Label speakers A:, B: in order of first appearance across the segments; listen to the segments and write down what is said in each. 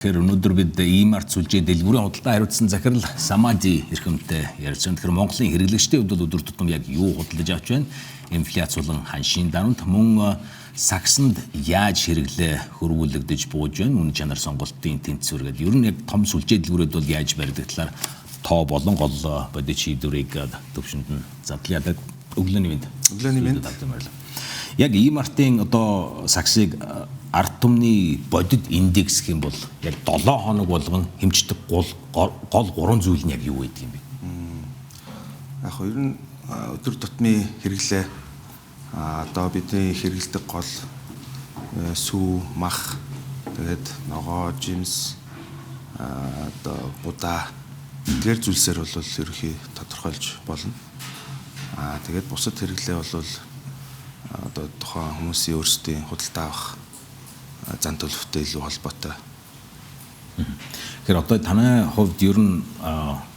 A: Тэгэхээр өнөөдөр бид ийм арт сүлжээ дэлгүүрийн худалдаа хариуцсан захирал Самади эрхэмтэй ярьж байгаа. Тэгэхээр Монголын хэрэглэгчдийн хувьд бол өдөр тутам яг юу худалдаж авч байна? Инфляц болон ханшийн дарамт мөн саксанд яаж хэрэглээ хөрвүүлэгдэж бууж байна? Үн чанар сонголтын тэнцвэр гэдэг. Ер нь яг том сүлжээ дэлгүүрүүд бол яаж баригдах талаар тоо болон гол бодит шийдвэрийг төвшөнд нь задлаад өглөөний мэд.
B: Өглөөний мэд.
A: Яг ийм артын одоо саксыг ард түмний бодит индекс гэх юм бол яг 7 хоног болгон хэмждэг гол 3 зүйл нь яг юу гэдэг юм бэ?
B: Яг ер нь өдөр тутмын хэрэглээ одоо бидний хэрэгэлдэг гол сүү, мах, тэгээд ногоо, жимс одоо будаа тэр зүйлсээр бол ерөнхий тодорхойлж болно. Тэгээд бусад хэрэглээ бол одоо тухайн хүмүүсийн өөрсдийн худалдаа авах зан төлөвтэй илүү холбоотой.
A: Тэгэхээр одоо таны хувьд ер нь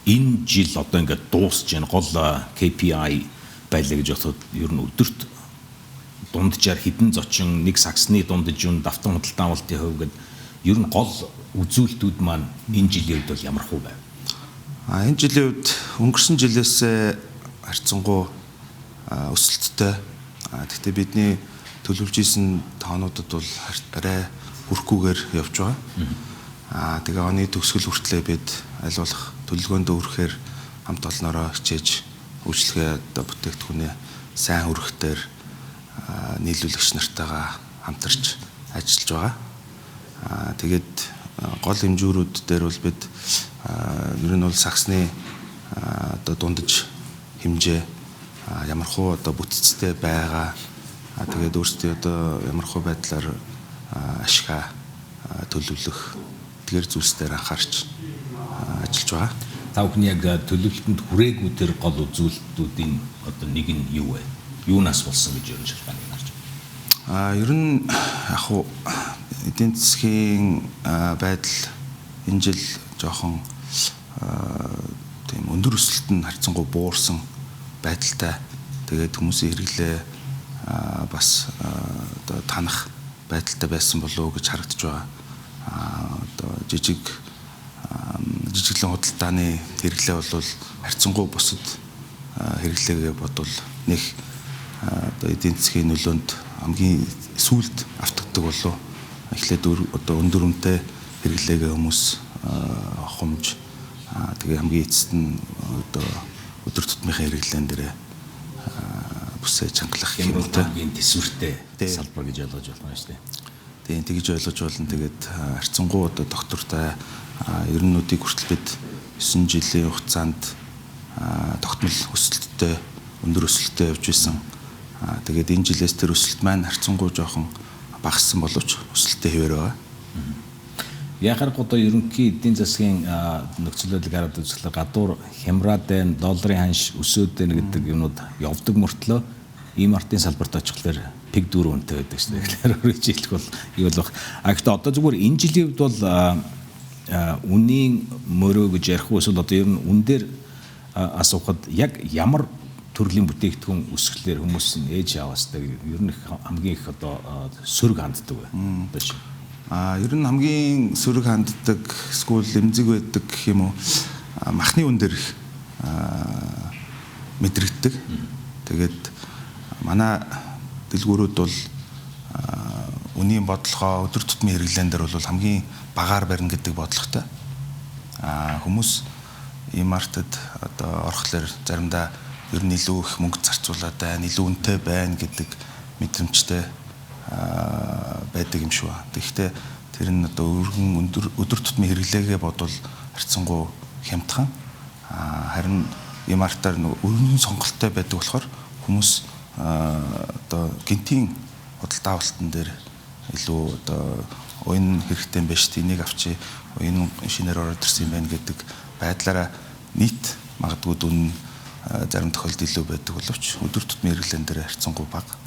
A: энэ жил одоо ингээд дуусж байна гол KPI байлаа гэж бодоход ер нь өдөрт дунджаар хэдэн зочин нэг саксны дундаж юу давтан худалдаа авалтын хувь гэдэг ер нь гол үзүүлэлтүүд маань энэ жилийн үед бол ямар хувь байв?
B: Энэ жилийн үед өнгөрсөн жилээс харьцангуй өсөлттэй. Гэхдээ бидний төлөвлөж исэн тоонуудад бол арай хүрхгүйгээр явж байгаа. Тэгээ оны төгсгөл хүртлээр бид аль болох төлөвлөгөөнд хүрэхээр хамт олноороо хичээж үйлчлэгээ одоо бүтээгдэхүүнээ сайн хүргэхээр нийлүүлэгч нартайгаа хамтарч ажиллаж байгаа. Тэгээд гол хэмжүүрүүд дээр бол бид ер нь бол саксны одоо дундаж хэмжээ ямар хуу одоо бүтцтэй байгаа. Тэгээд өөрсдөө одоо ямар хөө байдлаар ашгаа төлөвлөх тэр зүйлс дээр анхаарч ажиллаж байгаа.
A: Та бүхний яг төлөвлөлтөнд хүрээгүй тэр гол үзүүлэлтүүдийн одоо нэг нь юу вэ? Юунаас болсон гэж ер нь шалтгааныг харж байна?
B: Ер нь яг хуу эдийн засгийн байдал энэ жил жоохон тийм өндөр өсөлт нь харьцангуй буурсан байдалтай. Тэгээд хүмүүсийн хэрэглээ бас одоо танах байдалтай байсан болов уу гэж харагдаж байгаа. Одоо жижиглэн худалдааны хэрэглээ бол харьцангуй бусад хэрэглээгээ бодвол нэг одоо эдийн засгийн нөлөөнд хамгийн сүүлд автагддаг болов. Эхлээд одоо өндөр үнэтэй хэрэглээгээ хүмүүс хомж тэгээ хамгийн эцэст нь одоо өдөр тутмынхаа хэрэглээн дээрээ бүсээ чангалах
A: юмтай төсвөртэй салбар гэж ойлгож байна шүү дээ.
B: Тийм тэгж ойлгож болно. Тэгээд харьцангуй одоо доктортай ерөннүүдийг хүртэл бид 9 жилийн хугацаанд тогтмол өсөлттэй өндөр өсөлттэй явж байсан. Тэгээд энэ жилээс тэр өсөлт маань харьцангуй жоохон багассан боловч өсөлттэй хэвээр байгаа.
A: Яхаар одоо ерөнхий эдийн засгийн нөхцөл байдлыг хараад үзэхлээр гадуур хямраад байна, долларын ханш өсөөд байна гэдэг юмнууд явдаг мөртлөө ийм артын салбарт очихлоор пиг 4 үнэтэй байдаг шүү дээ. Тэгэхээр өөрөөр хэлбэл бол юу болох. Гэхдээ одоо зүгээр энэ жилийн үед бол үнийн мөрөө гэж ярих уу эсвэл одоо ер нь үн дээр асуухад яг ямар төрлийн бүтээгдэхүүн өсгөлээр хүмүүс нь ээж аваас гэдэг ер нь хамгийн их одоо сөрөг ханддаг байна.
B: Ер нь хамгийн сөрөг ханддаг эсвэл эмзэг байдаг гэх юм уу махны үн дээр мэдрэгддэг. Тэгээд манай дэлгүүрүүд бол үнийн бодлогоо өдөр тутмын хэрэглээн дээр бол хамгийн багаар барина гэдэг бодлоготой. Хүмүүс ийм артад одоо орохлоор заримдаа ер нь илүү их мөнгө зарцуулаад байна, илүү үнэтэй байна гэдэг мэдрэмжтэй байдаг юм шүү. Тэгэхдээ тэр нь одоо өргөн өдөр тутмын хэрэглээгээ бодвол харьцангуй хямдхан. Харин ийм артаар өргөн сонголттой байдаг болохоор хүмүүс одоо гинтийн худалдаа авалтан дээр илүү одоо уян хэрэгтэй юм биш тэнийг авчи уян шинээр ороод ирсэн юм байна гэдэг байдлаараа нийт магадгүй дүн зарим тохиолдолд илүү байдаг боловч өдөр тутмын хэрэглээн дээр харьцангуй бага.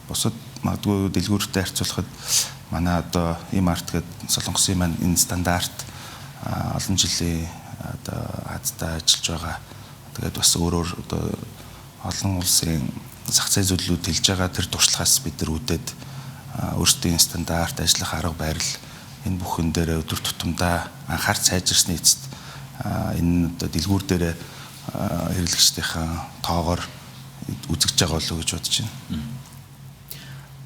B: Бусад магадгүй дэлгүүртэй харьцуулахад манай одоо ийм арт гэдэг Солонгосын маань энэ стандарт олон жилийн одоо хазтай ажиллаж байгаа. Тэгээд бас өөрөөр одоо олон улсын зах зээл зүйлүүд хэлж байгаа тэр туршлагаас бид нар үүдээд өөрсдийн стандарт, ажиллах арга барил энэ бүхэн дээр өдөр тутамдаа анхаарч сайжирсны эцэст энэ одоо дэлгүүр дээр хэрэглэгчдийн тоогоор үзэгж байгаа болов уу гэж бодож байна.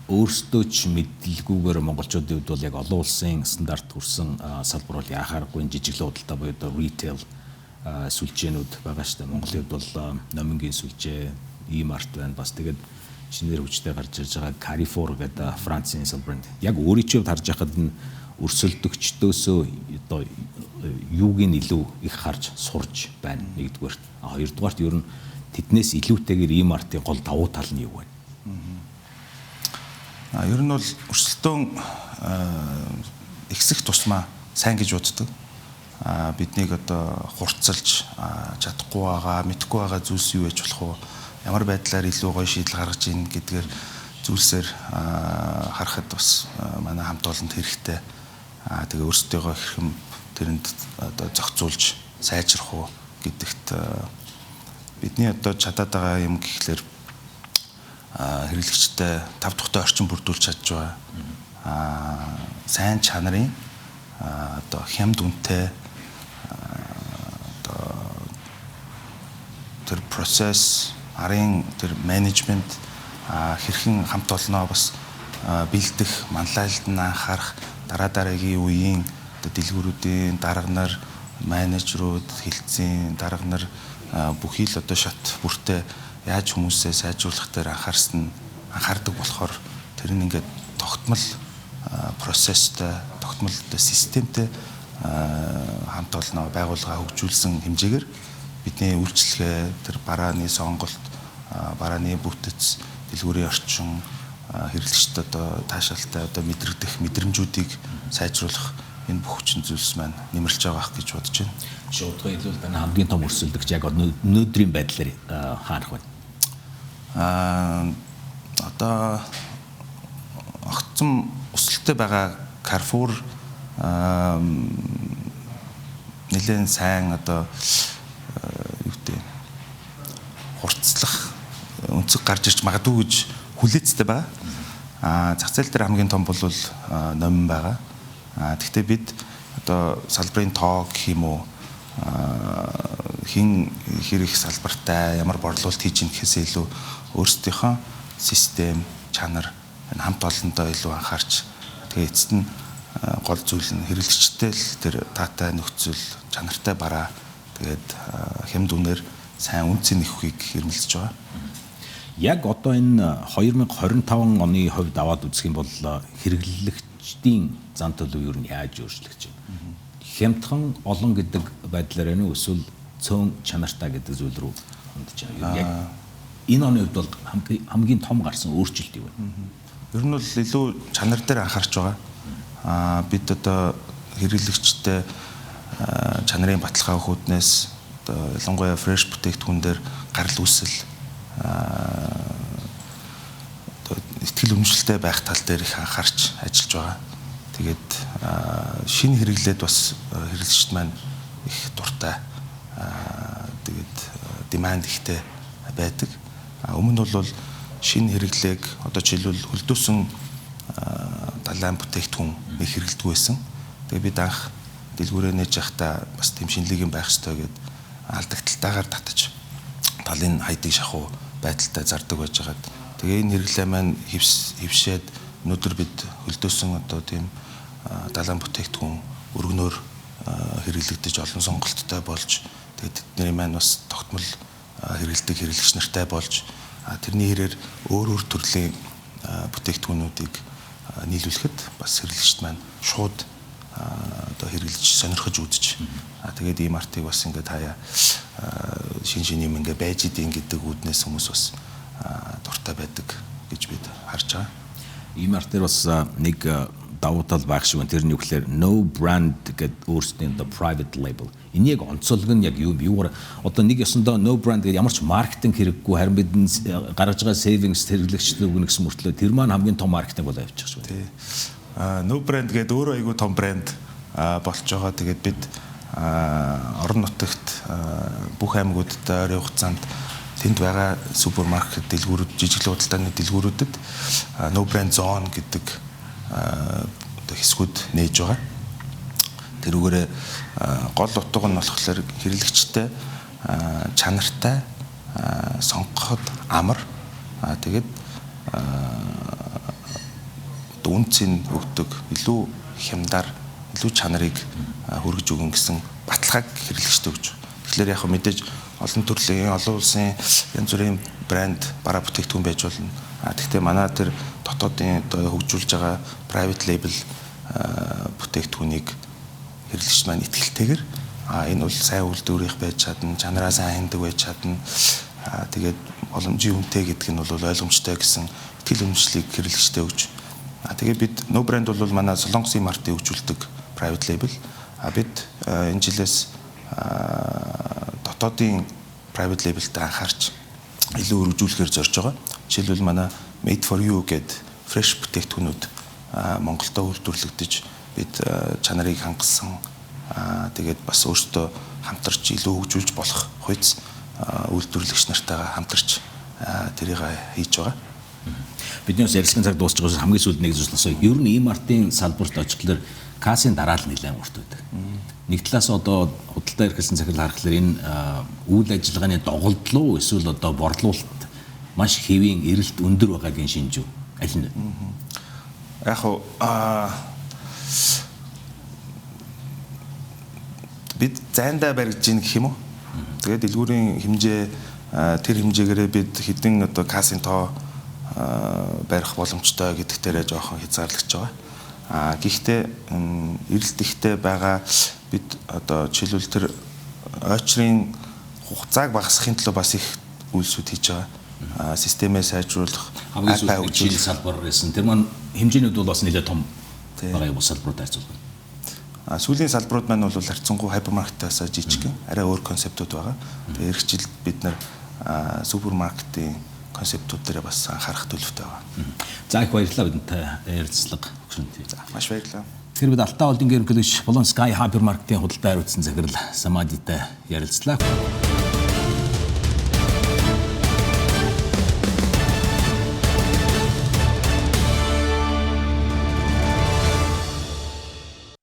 A: Өөрсдөө ч мэдлэггүйгээр монголчуудын хувьд бол яг олон улсын стандарт хүрсэн салбар бол яхааргүй жижиг худалдаа буюу одоо retail сүлжээнүүд байгаа шүү дээ. Монголын хувьд бол номингийн сүлжээ, E-Mart байна. Бас тэгээд шинээр хүчтэй гарч ирж байгаа Carrefour гэдэг Францын салбар. Яг өөрийн хувьд харж байхад энэ өрсөлдөгчдөөсөө одоо юуг нь илүү их харж сурж байна нэгдүгээр. Хоёрдугаарт ер нь тэднээс илүүтэйгээр E-Mart-ийн гол давуу тал нь юу вэ?
B: Ер нь бол өрсөлдөөн ихсэх тусмаа сайн гэж боддог. Биднийг одоо хурцлж чадахгүй байгаа, мэдэхгүй байгаа зүйлс юу гэж болох вэ? Ямар байдлаар илүү гоё шийдэл гаргаж ийн гэдгээр зүйлсээр харахад бас манай хамт олонд хэрэгтэй. Тэгээ өөрсдийгөө хэрхэн тэрэнд одоо зохицуулж сайжрах уу гэдэгт бидний одоо чадаад байгаа юм гэхлээр хэрэглэгчтэй тав тухтай орчин бүрдүүлж чадж байгаа. Сайн чанарын одоо хямд үнэтэй одоо тэр процесс, арын тэр менежмент хэрхэн хамт олноо бас бэлдэх, манлайлалд нь анхаарах, дараа дараагийн үеийн одоо дэлгүүрүүдийн дарга нар, менежерүүд, хилцэн дарга нар бүхий л одоо шат бүртээ яаж хүмүүсээ сайжруулах дээр анхаардаг болохоор тэр нь ингээд тогтмол процесстэй, тогтмол системтэй хамт олноо байгууллага хөгжүүлсэн хэмжээгээр бидний үйлчлэгээ тэр барааны сонголт, барааны бүтэц, дэлгүүрийн орчин, хэрэглэгчд одоо таашаалтай одоо мэдрэгдэх мэдрэмжүүдийг сайжруулах энэ бүх хүчин зүйлс маань нэмэрч байгаа гэж бодож байна.
A: Шуудхан хэлбэл тань хамгийн том өрсөлдөгч яг өнөөдрийн байдлаар хаанах вэ?
B: Одоо огцом өсөлттэй байгаа Carrefour нэлээд сайн одоо юу гэдэг хурцлах өнцөг гарч ирж магадгүй гэж хүлээцтэй байгаа. Зах зээл дээр хамгийн том бол номин байгаа. Гэхдээ бид одоо салбарын тоо гэх юм уу хин хэрэг салбартай ямар борлуулалт хийж ийн гэхээс илүү өөрсдийнхөө систем, чанар энэ хамт олондоо илүү анхаарч тэгээ эцэст нь гол зүйл нь хэрэглэгчтэй л тэр таатай нөхцөл, чанартай бараа тэгээд хямд үнээр сайн үнцэн нэхвийг хэрмэлцэж байгаа.
A: Яг одоо энэ 2025 оны хувьд аваад үзэх юм бол хэрэглэгчдийн зан төлөв ер нь яаж өөрчлөгдөж байна? Хямдхан олон гэдэг байдлаар энэ эсвэл цөөн чанартай гэдэг зүйл рүү хандж байгаа. Яг энэ оны хувьд бол хамгийн том гарсан өөрчлөлт юу вэ?
B: Ер нь бол илүү чанар дээр анхаарч байгаа. Бид одоо хэрэглэгчтэй чанарын баталгаа өгөхүүднээс одоо ялангуяа фреш бүтээгдэхүүн дээр гарал үүсэл одоо ихтгэл үнэмшилтэй байх тал дээр их анхаарч ажиллаж байгаа. Тэгээд шинэ хэрэглээд бас хэрэглэгчд маань их дуртай. Тэгээд деманд ихтэй байдаг. Өмнө нь бол шинэ хэрэглээг одоо жишээлбэл хөлдөөсөн далайн бүтээгдэхүүн их хэрэглэдэг байсан. Тэгээд бид анх дэлгүүрээ нээж явахдаа бас тийм шинэлэг юм байх ёстой гэд алдагталтайгаар татаж талын хайдыг шахуу байдалтай зардаг байж хагаад тэгээ энэ хэрэглээ маань хөвшээд өнөөдөр бид хөлдөөсөн одоо тийм далайн бүтээгдэхүүн өргөнөөр хэрэглэгдэж олон сонголттой болж тэгээд тэдний маань бас тогтмол хэрэглэдэг хэрэглэгч нартай болж тэрний хэрээр өөр төрлийн бүтээгдэхүүнүүдийг нийлүүлэхэд бас хэрэглэгчд маань шууд одоо хэрэглэж сонирхож үзэж тэгээд E-Mart-ыг бас ингээд хаяа шин юм ингээд байж идэв гэдэг үүднээс хүмүүс бас дуртай байдаг гэж бид харж байгаа.
A: E-Mart-ээр бас нэг давуу тал байх шиг тэр нь юу гэхээр no brand гэдэг өөрсдийн the private label. Энийг онцолго нь яг юугаар одоо нэг ёсондоо no brand гэдэг ямар ч маркетинг хэрэггүй харин бидний гаргаж байгаа savings хэрэглэгчтэй өгнө гэсэн мөртлөө тэр маань хамгийн том маркетинг бол авчих шүү.
B: Тий. No brand гэдэг өөрөө айгүй том брэнд болж байгаа. Тэгээд бид орон нутагт бүх аймагуудад ойрын хугацаанд тэнд байгаа супермаркет дэлгүүрүүд, жижиг худалдааны дэлгүүрүүдэд no brand zone гэдэг одоо хэсгүүд нээж байгаа. Тэрүүгээрээ гол утга нь болохоор хэрэглэгчтэй чанартай сонгоход амар тэгээд үнцийг өгдөг илүү хямдар илүү чанарыг хүргэж өгөн гэсэн баталгааг хэрэглэгчтэй өгч. Тэгэхээр яг мэдээж олон төрлийн олон улсын янз бүрийн брэнд бараа бүтээгдэхүүн байж болно. Гэхдээ манай тэр дотоодын одоо хөгжүүлж байгаа private label бүтээгдэхүүнийг хэрэглэгч маань итгэлтэйгээр энэ бол сайн үйлдвэрийнх байж чадна, чанараа сайн хяндаг байж чадна. Тэгээд боломжийн үнэтэй гэдэг нь бол ойлгомжтой гэсэн итгэл үнэмшлийг хэрэглэгчтэй өгч. Тэгээд бид No Brand бол манай Солонгосын мартыг хөгжүүлдэг private label. Бид энэ жилээс дотоодын private label-тэй анхаарч илүү өргөжүүлэхээр зорж байгаа. Жишээлбэл манай Made for You гэдэг fresh бүтээгдэхүүнүүд Монголдо үйлдвэрлэгдэж бид чанарыг хангасан тэгээд бас өөртөө хамтарч илүү хөгжүүлж болох хувьц үйлдвэрлэгч нартайгаа хамтарч тэрийг хийж байгаа.
A: Бидний бас ярилцлагын цаг дуусч байгаас хамгийн сүүлд нэг зүйл асууя. Ер нь ийм артын салбарт очихлоор касын дараалал нэлээд урт байдаг. Нэг талаас одоо худалдаа эрхэлсэн захирал харахаар энэ үйл ажиллагааны доголдлоо эсвэл одоо борлуулалт маш хэвийн эрэлт өндөр байгаагийн шинж үү? Аль нь?
B: Яг бид зайндаа барьж ийн гэх юм уу? Тэгээд дэлгүүрийн хэмжээ тэр хэмжээгээрээ бид хэдэн одоо касын тоо барих боломжтой гэдэгт тэрэ жоохон хязгаарлагдж байгаа. Гэхдээ эрэлт ихтэй байгаа бид одоо жишээлбэл тэр ойчрын хугацааг багасгахын төлөө бас их үйлсүүд хийж байгаа. Системээ сайжруулах,
A: хамгийн сүүлийн салбар гэсэн. Тэр маань хэмжээнүүд бол бас нэлээд том байгаа бус салбарууд харьцуулбал.
B: Сүүлийн салбарууд маань бол харьцангуй хайпермаркетаас жижигхэн арай өөр концептууд байгаа. Тэгээ эх жил бид нар супермаркетын концептууд дээр бас анхаарах төлөвтэй байгаа.
A: За их баярлалаа бидэнтэй ярилцлага өгсөнд.
B: За маш баярлалаа.
A: Тэгэхээр бид Алтаа холдингийн ерөнхийлөгч болон Sky Hypermarket-ийн худалдаа хариуцсан захирал Самадитай ярилцлаа.